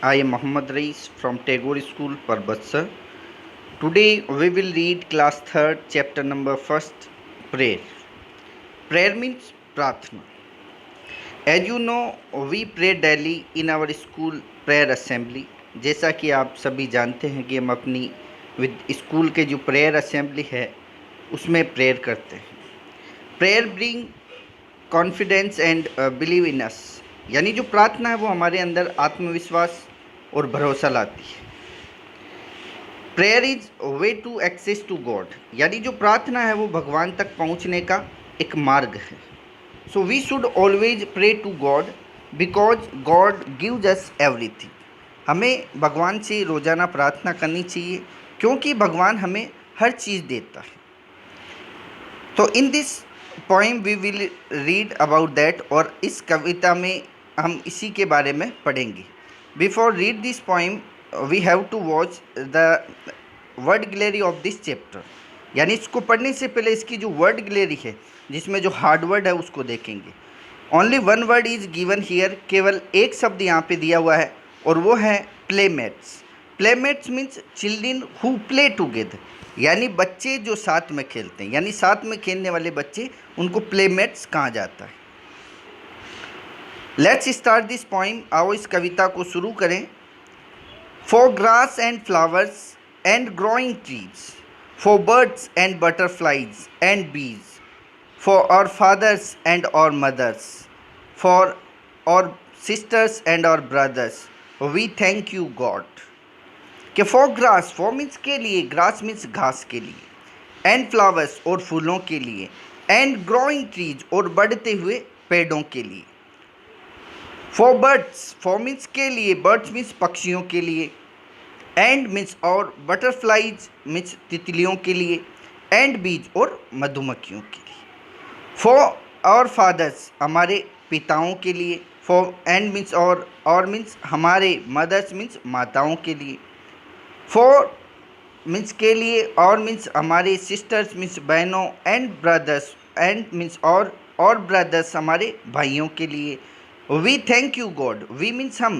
I am Muhammad Rais from Tagore School, Parbatsar. Today we will read class 3rd, chapter number 1st, prayer. Prayer means प्रार्थना. As you know, we pray daily in our school prayer assembly. जैसा कि आप सभी जानते हैं कि हम अपनी स्कूल के जो प्रेयर असेंबली है उसमें प्रेयर करते हैं. Prayer bring confidence and believe in us, यानी जो प्रार्थना है वो हमारे अंदर आत्मविश्वास और भरोसा लाती है. Prayer is way to access to God, यानी जो प्रार्थना है वो भगवान तक पहुंचने का एक मार्ग है. So we should always pray to God because God gives us everything. हमें भगवान से रोज़ाना प्रार्थना करनी चाहिए क्योंकि भगवान हमें हर चीज़ देता है. तो in this poem we will read about that, और इस कविता में हम इसी के बारे में पढ़ेंगे. Before read this poem we have to watch the word gallery of this chapter, यानी इसको पढ़ने से पहले इसकी जो वर्ड गैलरी है जिसमें जो हार्ड वर्ड है उसको देखेंगे. Only one word is given here, केवल एक शब्द यहाँ पे दिया हुआ है और वो है playmates. Playmates means children who play together, यानी बच्चे जो साथ में खेलते हैं, यानी साथ में खेलने वाले बच्चे, उनको प्लेमेट्स कहा जाता है. Let's start this poem. आओ इस कविता को शुरू करें. For grass and flowers and growing trees, for birds and butterflies and bees, for our fathers and our mothers, for our sisters and our brothers, we thank you God. कि for grass, for means के लिए, grass means घास के लिए, and flowers और फूलों के लिए, एंड ग्रोइंग ट्रीज और बढ़ते हुए पेड़ों के लिए. फॉर बर्ड्स, फॉर मीन्स के लिए, बर्ड्स मीन्स पक्षियों के लिए, एंड मीन्स और, बटरफ्लाइज मीन्स तितलियों के लिए, एंड बीज और मधुमक्खियों के लिए. फॉर आवर फादर्स, हमारे पिताओं के लिए, फॉर एंड मीन्स और मीन्स हमारे, मदर्स मीन्स माताओं के लिए, फॉर मीन्स के लिए, और मीन्स हमारे, सिस्टर्स मीन्स बहनों, एंड ब्रदर्स, एंड मीन्स और ब्रदर्स हमारे भाइयों के लिए. We thank you God, we means हम,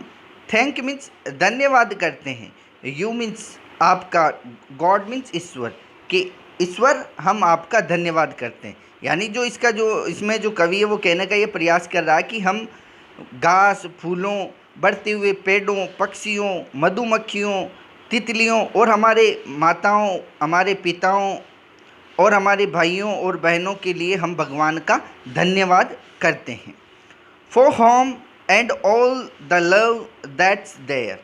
थैंक मीन्स धन्यवाद करते हैं, यू मीन्स आपका, गॉड मीन्स ईश्वर, कि ईश्वर हम आपका धन्यवाद करते हैं. यानी जो इसका जो इसमें जो कवि है वो कहने का ये प्रयास कर रहा है कि हम घास, फूलों, बढ़ते हुए पेड़ों, पक्षियों, मधुमक्खियों, तितलियों और हमारे माताओं, हमारे पिताओं और हमारे भाइयों और बहनों के लिए हम भगवान का धन्यवाद करते हैं. For home and all the love that's there,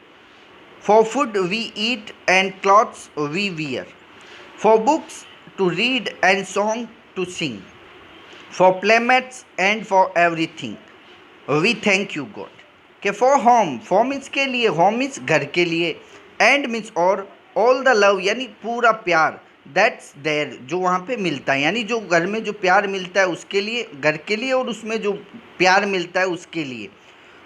for food we eat and clothes we wear, for books to read and song to sing, for playmates and for everything, we thank you God. कि for home, for means के लिए, home means घर के लिए, and means और, all the love यानी पूरा प्यार, दैट्स देयर जो वहाँ पे मिलता है, यानी जो घर में जो प्यार मिलता है उसके लिए, घर के लिए, और उसमें जो प्यार मिलता है उसके लिए.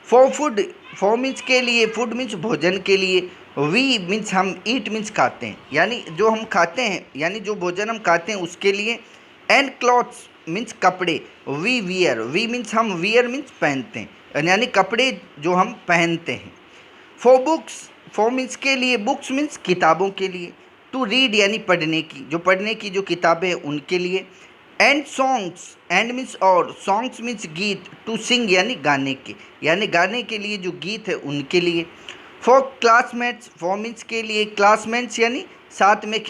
फॉर फूड, फॉर मीन्स के लिए, फूड मीन्स भोजन के लिए, वी मीन्स हम, ईट मीन्स खाते हैं, यानी जो हम खाते हैं, यानी जो भोजन हम खाते हैं उसके लिए, एंड क्लॉथ्स मीन्स कपड़े, वी वियर, वी मीन्स हम, वियर मीन्स पहनते हैं, यानी कपड़े जो हम पहनते हैं. फॉर बुक्स, फॉर मीन्स के लिए, बुक्स मीन्स किताबों के लिए, टू रीड यानी पढ़ने की, जो पढ़ने की जो किताबें हैं उनके लिए, एंड सॉन्ग्स, एंड मीन्स और, सॉन्ग्स मीन्स गीत, टू सिंग यानी गाने के, यानी गाने के लिए जो गीत है उनके लिए. फॉर क्लासमेट्स, फॉर मीन्स के लिए, क्लासमेट्स यानी साथ में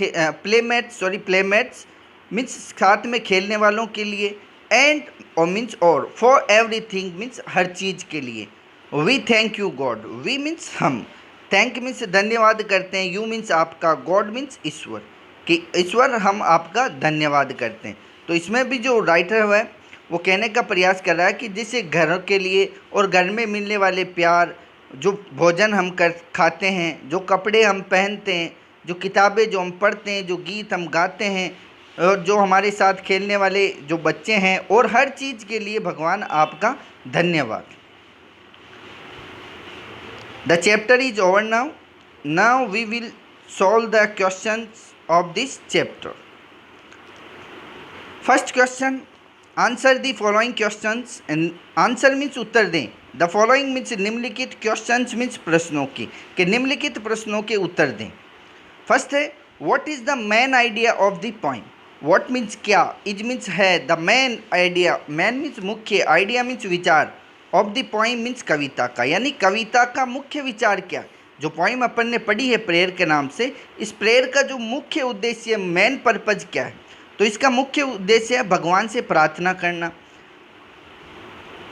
प्लेमेट्स, प्लेमेट्स मीन्स साथ में खेलने वालों के लिए, एंड और मीन्स और, फॉर एवरीथिंग मीन्स हर चीज़ के लिए. We thank you God, we means हम, थैंक मीन्स धन्यवाद करते हैं, यू मीन्स आपका, गॉड मीन्स ईश्वर, कि ईश्वर हम आपका धन्यवाद करते हैं. तो इसमें भी जो राइटर है वो कहने का प्रयास कर रहा है कि जैसे घर के लिए और घर में मिलने वाले प्यार, जो भोजन हम खाते हैं, जो कपड़े हम पहनते हैं, जो किताबें जो हम पढ़ते हैं, जो गीत हम गाते हैं, और जो हमारे साथ खेलने वाले जो बच्चे हैं, और हर चीज़ के लिए भगवान आपका धन्यवाद. The chapter is over now. Now we will solve the questions of this chapter. First question, answer the following questions, and answer means उत्तर दें द फॉलोइंग मीन्स निम्नलिखित क्वेश्चंस मीन्स प्रश्नों की, कि निम्नलिखित प्रश्नों के उत्तर दें। फर्स्ट है what is the main idea of the poem. What means क्या, इज मीन्स है, the main idea, main means मुख्य, आइडिया मीन्स विचार, ऑफ द पोइम मीन्स कविता का, यानी कविता का मुख्य विचार क्या। जो पोइम अपन ने पढ़ी है प्रेयर के नाम से, इस प्रेयर का जो मुख्य उद्देश्य, मेन पर्पज क्या है, तो इसका मुख्य उद्देश्य है भगवान से प्रार्थना करना।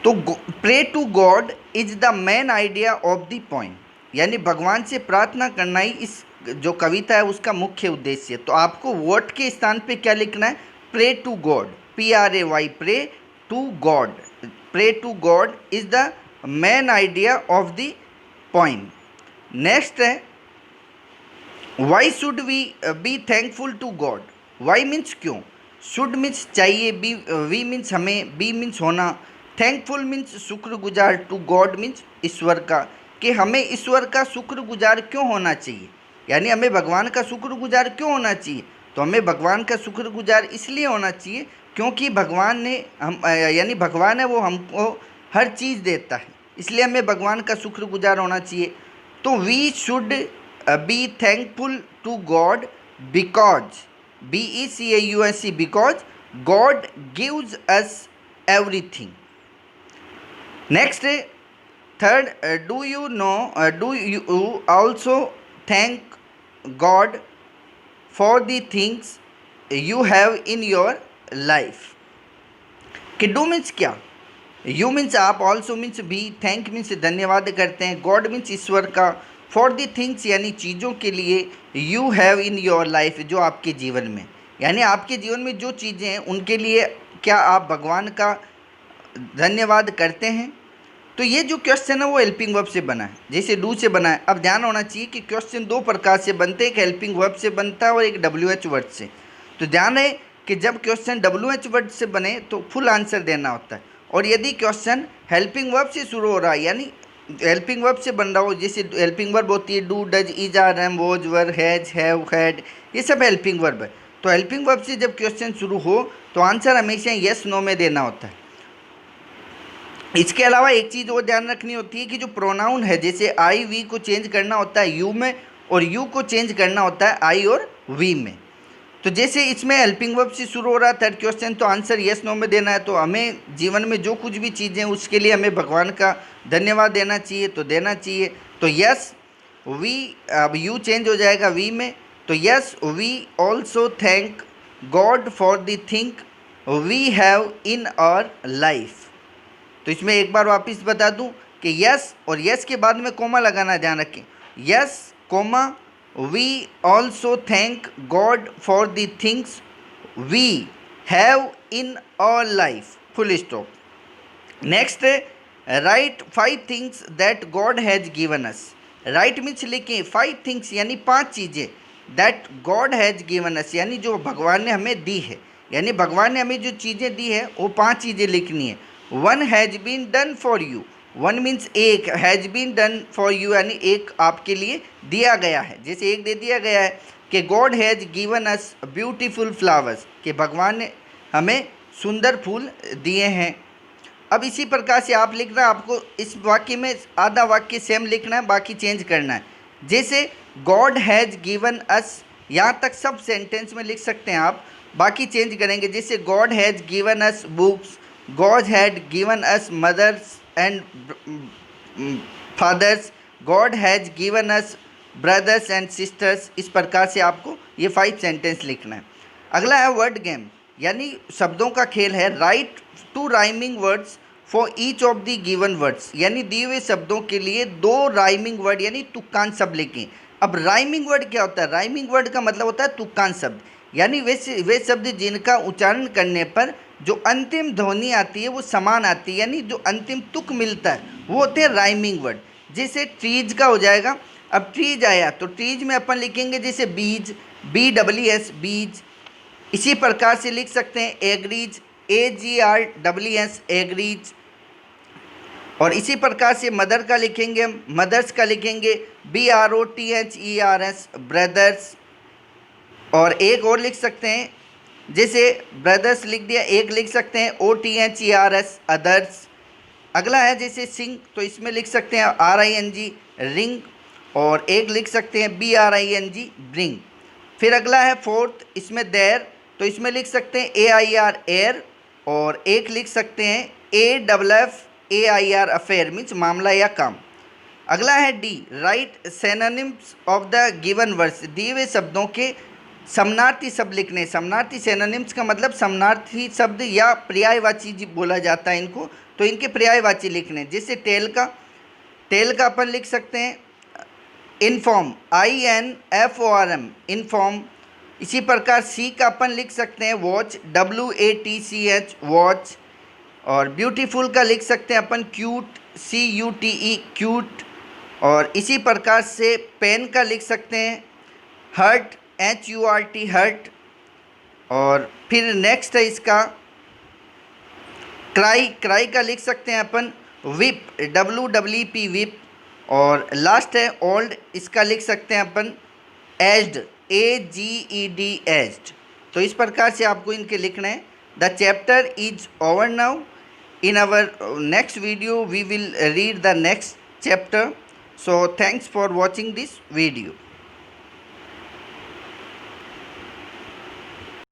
तो pray to God is the main idea of the poem, यानी भगवान से प्रार्थना करना ही इस जो कविता है उसका मुख्य उद्देश्य है। तो आपको व्हाट के स्थान पे क्या लिखना है, pray to God, PRAY, pray to God, pray to God is the main idea of the poem. Next है why should we be thankful to God. Why means क्यों, शुड मीन्स चाहिए, वी मीन्स हमें, be means होना, thankful means शुक्रगुजार, to God means ईश्वर का, कि हमें ईश्वर का शुक्रगुजार क्यों होना चाहिए, यानी हमें भगवान का शुक्रगुजार क्यों होना चाहिए। तो हमें भगवान का शुक्रगुजार इसलिए होना चाहिए क्योंकि भगवान ने हम यानी भगवान है वो हमको हर चीज़ देता है, इसलिए हमें भगवान का शुक्रगुजार होना चाहिए। तो we should be thankful to God because, BECAUSE, because God gives us everything. Next third, do you also thank God for the things you have in your life. कि डू मीन्स क्या, यू मीन्स आप, also means भी, thank means धन्यवाद करते हैं, God means ईश्वर का, for the things यानी चीज़ों के लिए, you have in your life जो आपके जीवन में, यानी आपके जीवन में जो चीज़ें हैं उनके लिए क्या आप भगवान का धन्यवाद करते हैं। तो ये जो क्वेश्चन है वो हेल्पिंग वर्ब से बना है, जैसे डू से बना है। अब ध्यान होना चाहिए कि क्वेश्चन दो प्रकार से बनते हैं, एक हेल्पिंग वर्ब से बनता है और एक WH वर्ड से। तो ध्यान है कि जब क्वेश्चन WH वर्ड से बने तो फुल आंसर देना होता है, और यदि क्वेश्चन हेल्पिंग वर्ब से शुरू हो रहा है यानी हेल्पिंग वर्ब से बन रहा हो, जैसे हेल्पिंग वर्ब होती है do, does, is, are, am, was, were, has, have, had, ये सब हेल्पिंग वर्ब है। तो हेल्पिंग वर्ब से जब क्वेश्चन शुरू हो तो आंसर हमेशा येस नो में देना होता है। इसके अलावा एक चीज़ और ध्यान रखनी होती है कि जो प्रोनाउन है, जैसे आई वी को चेंज करना होता है यू में, और यू को चेंज करना होता है आई और वी में। तो जैसे इसमें हेल्पिंग वर्ब से शुरू हो रहा है थर्ड क्वेश्चन, तो आंसर येस नो में देना है। तो हमें जीवन में जो कुछ भी चीज़ें हैं उसके लिए हमें भगवान का धन्यवाद देना चाहिए, तो देना चाहिए। तो यस वी, अब यू चेंज हो जाएगा वी में, तो yes we also thank God for the thing we have in our life. तो इसमें एक बार वापस बता दूं कि यस और यस के बाद में कोमा लगाना, ध्यान रखें, yes comma we also thank God for the things we have in our life, full stop. Next, write 5 things that God has given us. Write means लिखें 5 थिंग्स यानी 5 चीज़ें, that God has given us यानी जो भगवान ने हमें दी है, यानी भगवान ने हमें जो चीज़ें दी है वो 5 चीज़ें लिखनी है। One has been done for you, one means एक, has been done for you यानी एक आपके लिए दिया गया है, जैसे एक दे दिया गया है कि God has given us beautiful flowers, कि भगवान ने हमें सुंदर फूल दिए हैं। अब इसी प्रकार से आप लिखना, आपको इस वाक्य में आधा वाक्य सेम लिखना है, बाकी चेंज करना है। जैसे गॉड हैज़ गिवन अस, यहाँ तक सब सेंटेंस में लिख सकते हैं आप, बाकी चेंज करेंगे। जैसे God has given us books, God had given us mothers and fathers, God has given us brothers and sisters। इस प्रकार से आपको ये 5 सेंटेंस लिखना है। अगला है वर्ड गेम, यानी शब्दों का खेल है। Right 2 rhyming words for each of the given words, यानी दिए हुए शब्दों के लिए 2 राइमिंग वर्ड यानी तुक्कान शब्द लिखें। अब राइमिंग वर्ड क्या होता है, राइमिंग वर्ड का मतलब होता है तुक्कान शब्द, यानी वे शब्द जिनका उच्चारण करने पर जो अंतिम ध्वनि आती है वो समान आती है, यानी जो अंतिम तुक मिलता है वो होते हैं राइमिंग वर्ड। जैसे ट्रीज का हो जाएगा, अब ट्रीज आया तो ट्रीज में अपन लिखेंगे जैसे बीज, BEES, बीज। इसी प्रकार से लिख सकते हैं एग्रीज, AGREES, एग्रीज। और इसी प्रकार से मदर का लिखेंगे, मदर्स का लिखेंगे BROTHERS, ब्रदर्स। और एक और लिख सकते हैं, जैसे ब्रदर्स लिख दिया, एक लिख सकते हैं OTHERS, अदर्स। अगला है जैसे सिंग, तो इसमें लिख सकते हैं RING रिंग, और एक लिख सकते हैं BRING ब्रिंग। फिर अगला है फोर्थ, इसमें देर, तो इसमें लिख सकते हैं AIR एयर, और एक लिख सकते हैं AFFAIR अफेयर मीन्स मामला या काम। अगला है D, right synonyms of the given words, दिए हुए शब्दों के समानार्थी शब्द लिखने। समानार्थी सेनोनिम्स का मतलब समानार्थी शब्द या पर्यायवाची बोला जाता है इनको, तो इनके पर्यायवाची लिखने। जैसे टेल का अपन लिख सकते हैं इनफॉर्म, INFORM इनफॉर्म। इसी प्रकार सी का अपन लिख सकते हैं वॉच, WATCH वॉच। और ब्यूटीफुल का लिख सकते हैं अपन क्यूट, CUTE क्यूट। और इसी प्रकार से पेन का लिख सकते हैं हर्ट, HURT हर्ट। और फिर नेक्स्ट है इसका क्राई का लिख सकते हैं अपन विप, WWP विप। और लास्ट है ओल्ड, इसका लिख सकते हैं अपन एज्ड, AGED एज्ड। तो इस प्रकार से आपको इनके लिखना है। The chapter is over now. In our next video we will read the next chapter. So thanks for watching this video.